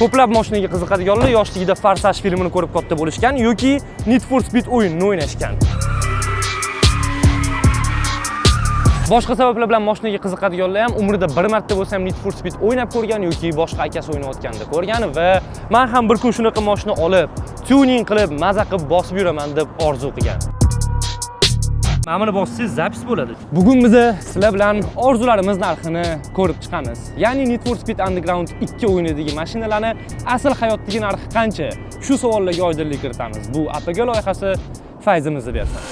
Ko'plab mashinaga qiziqadiganlar yoshligida Farsaj filmini ko'rib katta bo'lishgan yoki Need for Speed o'yinini o'ynashgan. Boshqa sabablar bilan mashinaga qiziqadiganlar ham umrida bir marta bo'lsa ham Need for Speed o'ynab ko'rgan yoki boshqa akasi o'ynayotganda ko'rgan va men ham bir kun shunaqa mashina olib, tuning qilib, maza qilib bosib yuraman deb orzu qilgan. Mana bossangiz zapis bo'ladi. Bugun biz sizlar bilan orzularimiz narxini ko'rib chiqamiz. Ya'ni Need for Speed Underground 2 o'yinidagi mashinalarning asl hayotdagi narxi qancha? Shu savollarga oydinlik kiritamiz. Bu APG loyihasi fayzimizni bersin.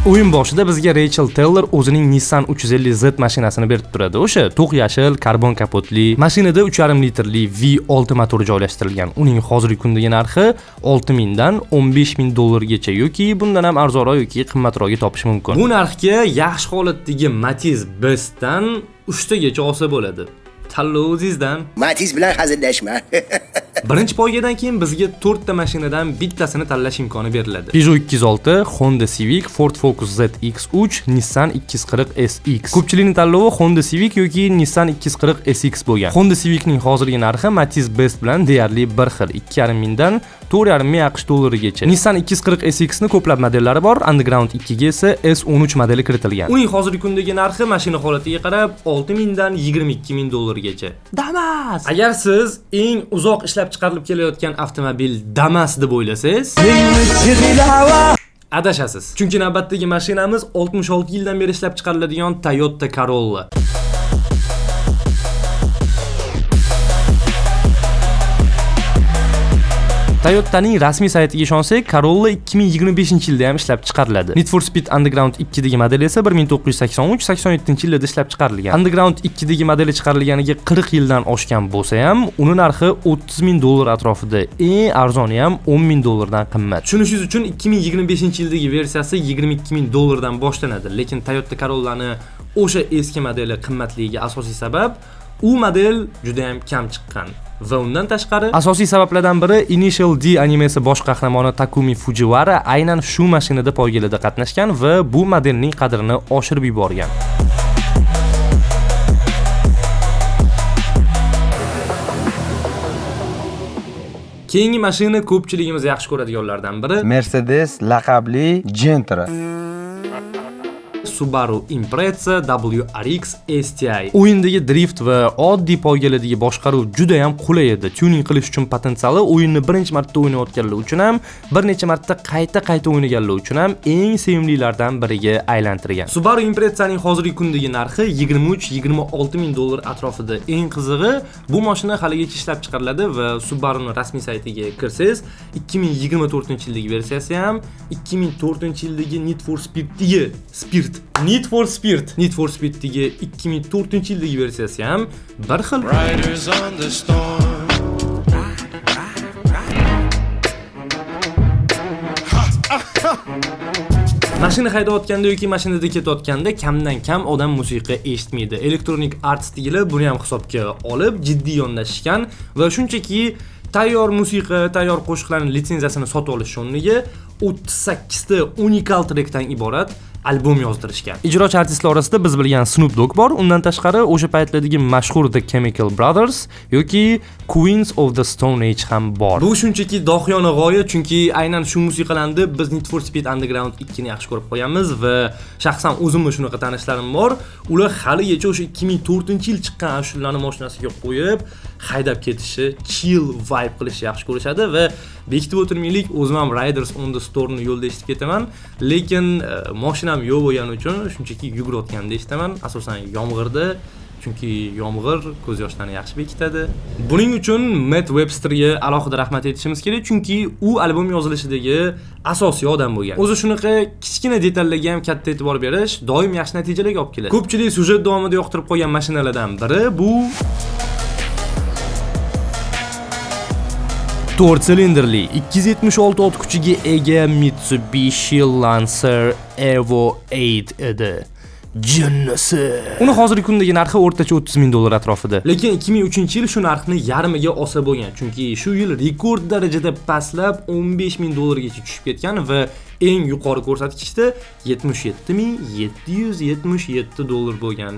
O'yin boshida bizga Rachel Taylor o'zining Nissan 350Z mashinasini berib turadi. O'sha to'q yashil, karbon kapotli, mashinada 3,5 litrli V6 motori joylashtirilgan. Uning hozirgi kundagi narxi 6,000 dan 15,000 dollargacha yoki bundan ham arzonroq yoki qimmatroqga topish mumkin. Bu narxga yaxshi holatdagi Matiz Best'dan 3 tagacha olsa bo'ladi. Tanlov o'zingizdan. Matiz bilan hazillashma. Birinchi poygadan keyin bizga 4 ta mashinadan bittasini tanlash imkoni beriladi. Peugeot 206, Honda Civic, Ford Focus ZX3, Nissan 240 SX. Ko'pchilikning tanlovi Honda Civic yoki Nissan 240 SX bo'lgan. Honda Civicning hozirgi narxi Matiz Best bilan deyarli bir xil, 2,5 dan 4,5 AQSh dollarigacha. Nissan 240 SX ni ko'plab modellari bor, Underground 2 ga esa S13 modeli kiritilgan. Uning hozirgi kundagi narxi mashina holatiga qarab 6,000 dan 22,000 dollargacha. Damas! Agar siz eng uzoq ishlab chiqarilib kelayotgan avtomobil Damas deb o'ylasangiz, adashasiz. Chunki navbatdagi mashinamiz 66 yildan beri ishlab chiqariladigan Toyota Corolla. Toyota'ning rasmiy saytiga ishonsak, Corolla 2025-yilda ham ishlab chiqariladi. Need for Speed Underground 2 dagi modeli esa 1983-87-yillarda ishlab chiqarilgan. Underground 2 dagi modeli chiqarilganiga 40 yildan oshgan bo'lsa ham, uni narxi 30,000 dollar atrofida, eng arzoni ham 10,000 dollardan qimmat. Tushunishingiz uchun 2025-yildagi versiyasi 22,000 dollardan boshlanadi, lekin Toyota Corolla'ni o'sha eski modeli qimmatligiga asosiy sabab u model juda ham kam chiqqan. Va undan tashqari asosiy sabablardan biri Initial D animesi bosh qahramoni Takumi Fujiwara aynan shu mashinada poygalarda qatnashgan va bu modelning qadrini oshirib yuborgan. Keyingi mashina ko'pchiligimiz yaxshi ko'radiganlardan biri Mercedes laqabli Gentra. Subaru Impreza WRX STI. O'yindagi drift va oddiy poygalardagi boshqaruv juda ham qulay edi. Tuning qilish uchun potensiali o'yinni birinchi marta o'ynayotganlar uchun ham, bir necha marta qayta o'ynaganlar uchun ham eng sevimlilardan biriga aylantirgan. Subaru Imprezaning hozirgi kundagi narxi 23-26 ming dollar atrofida. Eng qizig'i, bu mashina haligacha ishlab chiqariladi va Subaruning rasmiy saytiga kirsangiz, 2024-yildagi versiyasi ham 2004-yildagi Need for Speed'dagi Need for Speed'dagi 2004-yildagi versiyasi ham bir xil. Mashina haydayotganda yoki mashinada ketayotganda kamdan kam odam musiqa eshitmaydi. Electronic Arts degilar buni ham hisobga olib jiddiy yondashgan va shunchaki tayyor musiqa, tayyor qo'shiqlarning litsenziyasini sotib olish o'rniga 38 ta unikal trekdan iborat albom yozdirishgan. Ijrochi artistlar orasida biz bilgan Snoop Dogg bor, undan tashqari o'sha paytlardagi mashhur The Chemical Brothers yoki Queens of the Stone Age ham bor. Bu shunchaki dohiyona g'oya, chunki aynan shu musiqalarni biz Need for Speed Underground 2 ni yaxshi ko'rib qo'yamiz va shaxsan o'zimning shunaqa tanishlarim bor. Ular haligacha o'sha 2004-yil chiqqan ashullarni mashinasiga qo'yib, haydab ketishi, chill vibe qilishni yaxshi ko'rishadi va bekitib o'tirmaylik, o'zim ham Riders on the Stormni yo'lda eshitib ketaman, lekin mashinam yo'q bo'lgani uchun shunchaki yugurayotganda eshitaman, asosan yomg'irda, chunki yomg'ir ko'z yoshlarni yaxshi bekitadi. Buning uchun Matt Websterga alohida rahmat aytishimiz kerak, chunki u albom yozilishidagi asosiy odam bo'lgan. O'zi shunaqa kichkina detallarga ham katta e'tibor berish doim yaxshi natijalarga olib keladi. Ko'pchilik sujet davomida yoqtirib qo'ygan mashinalardan biri bu 4 silindrli 276 ot kuchiga ega Mitsubishi Lancer Evo 8 edi. jinnisi. Uni hozirgi kundagi narxi o'rtacha 30 ming dollar atrofida. Lekin 2003-yil shu narxni yarmiga olsa bo'lgan, chunki shu yil rekord darajada pastlab 15 ming dollargacha tushib ketgan va eng yuqori ko'rsatkichda 77.777 dollar bo'lgan.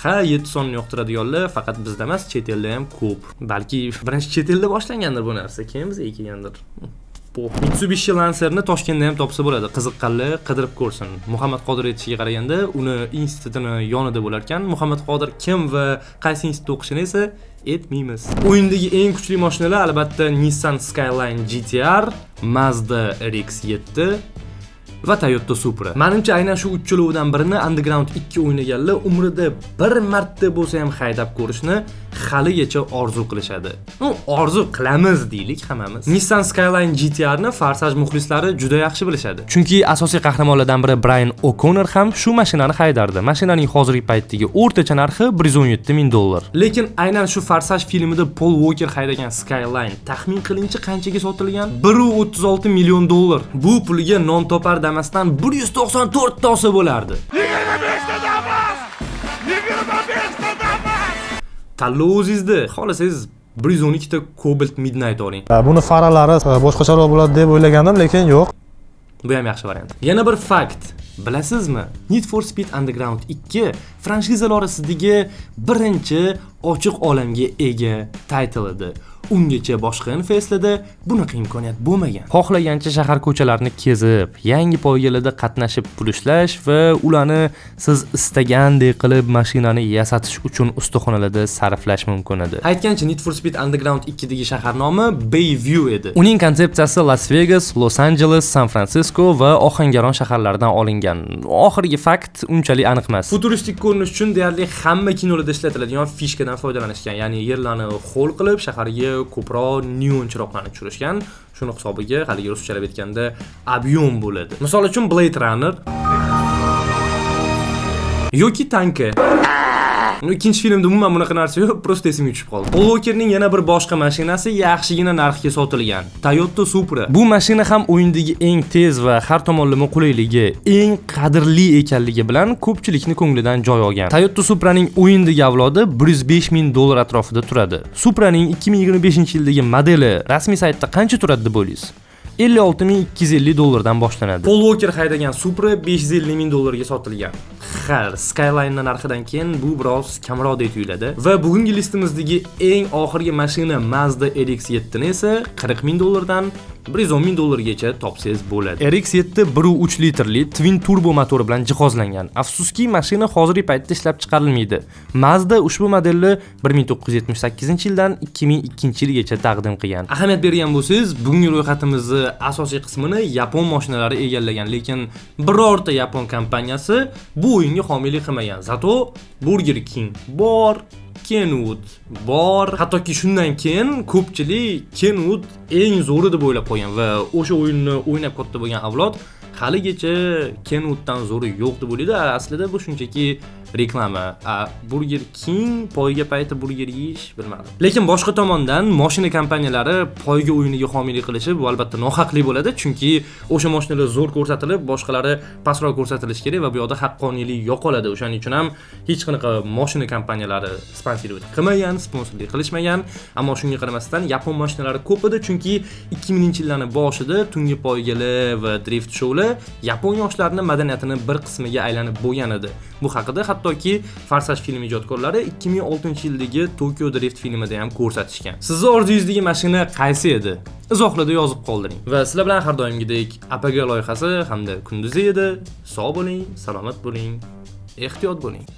Ha, 7 sonni yoqtiradiganlar faqat bizda emas, chet elda ham ko'p. Balki birinchi chet elda boshlangandir bu narsa, keyin bizga kelgandir. Mitsubishi Lancer'ni Toshkentda ham topsa bo'ladi. Qiziqqanlar qidirib ko'rsin. Muhammad Qodir aytishiga qaraganda, uni institutini yonida bo'lar ekan. Muhammad Qodir kim va qaysi institutda o'qishini esa aytmaymiz. O'yindagi eng kuchli mashinalar albatta Nissan Skyline GTR, Mazda RX-7 va Toyota Supra. Menimcha aynan shu uchalovidan birini Underground 2 o'ynaganlar umrida bir marta bo'lsa ham haydab ko'rishni haligacha orzu qilishadi. Orzu qilamiz deylik hammamiz. Nissan Skyline GTRni Farsaj muxlislari juda yaxshi bilishadi. Chunki asosiy qahramonlardan biri Brian O'Connor ham shu mashinani haydardi. Mashinaning hozirgi paytdagi o'rtacha narxi 117 ming dollar. Lekin aynan shu Farsaj filmida Paul Walker haydagan Skyline taxmin qilinchi qanchaga sotilgan? 136 million dollar. Bu pulga non topar damasdan 194 to'si bo'lardi. 25 ta damas! 25 ta damas! Tanlov o'zingizda. Xohlasangiz 112 ta Cobalt Midnight oling. Buni faralari boshqacharoq bo'ladi deb o'ylagandim, lekin yo'q. Bu ham yaxshi variant. Yana bir fakt. Bilasizmi? Need for Speed Underground 2 franshizalar orasidagi birinchi ochiq olamga ega title edi. Ungacha boshqa NFS'larda bunaqa imkoniyat bo'lmagan. Xohlagancha shahar ko'chalarini kezib, yangi poygalarda qatnashib pul ishlash va ularni siz istagandek qilib mashinani yasatish uchun ustaxonalarda sarflash mumkin edi. Aytgancha Need for Speed Underground 2 dagi shahar nomi Bayview edi. Uning konsepsiyasi Las Vegas, Los Angeles, San Fransisko va Ohangaron shaharlaridan olingan. Oxirgi fakt unchalik aniq emas. Futuristik ko'rinish uchun deyarli hamma kinolarda ishlatiladigan fishkadan foydalanishgan, ya'ni yerlarni ho'l qilib shaharga ko'proq neon chiroqlarni tushirishgan. Shuni hisobiga haligi ruschalab aytganda ob'yom bo'ladi. Misol uchun Blade Runner yoki tanki. Ikkinchi filmda umuman bunaqa narsa yo'q, prosta esimga tushib qoldi. Paul Walkerning yana bir boshqa mashinasi yaxshigina narxga sotilgan. Toyota Supra. Bu mashina ham o'yindagi eng tez va har tomonlama qulayligi, eng qadrli ekanligi bilan ko'pchilikni ko'nglidan joy olgan. Toyota Supraning o'yindagi avlodi 105 ming dollar atrofida turadi. Supraning 2025-yildagi modeli rasmiy saytda qancha turadi deb o'ylaysiz? 56.250 dollardan boshlanadi. Paul Walker haydagan Supra 550 ming dollarga sotilgan. Har Skyline narxidan keyin bu biroz kamroq deb tuyuladi va bugungi listimizdagi eng oxirgi mashina Mazda RX-7 ni esa 40 ming dollardan 110 ming dollargacha topsangiz bo'ladi. RX-7 1.3 litrli twin turbo motori bilan jihozlangan. Afsuski, mashina hozirgi paytda ishlab chiqarilmaydi. Mazda ushbu modelni 1978-yildan 2002-yilgacha taqdim qilgan. Ahamiyat bergan bo'lsangiz, bugungi ro'yxatimizni asosiy qismini yapon mashinalari egallagan, lekin birorta yapon kompaniyasi bu o'yinga homiylik qilmagan. Zato Burger King bor, Kenwood bor. Hattoki shundan keyin ko'pchilik Kenwood eng zo'ri deb o'ylab qo'ygan va o'sha o'yinni o'ynab katta bo'lgan avlod haligacha Kenwooddan zo'ri yo'q deb o'ylaydi. Aslida bu shunchaki reklama. Burger King poyga payti burger yeyish bilmadim. Lekin boshqa tomondan mashina kompaniyalari poyga o'yiniga homiylik qilishi bu albatta nohaqlik bo'ladi, chunki o'sha mashinalar zo'r ko'rsatilib, boshqalari pastroq ko'rsatilishi kerak va bu yoqda haqqoniylik yo'qoladi. O'shaning uchun ham hech qanaqa mashina kompaniyalari sponsorlik qilmagan, sponsorlik qilishmagan, ammo shunga qaramasdan yapon mashinalari ko'p edi, chunki 2000-yillarning boshida tungi poygalar va drift shoular yapon yoshlarining madaniyatining bir qismiga aylanib bo'lgan edi. Bu haqida hattoki Farsaj film ijodkorlari 2006-yildagi Tokyo Drift filmida ham ko'rsatishgan. Sizning orzungizdagi mashina qaysi edi? Izohlarda yozib qoldiring. Va sizlar bilan har doimgidek APG loyihasi hamda kunduzi edi. Sog' bo'ling, salomat bo'ling, ehtiyot bo'ling.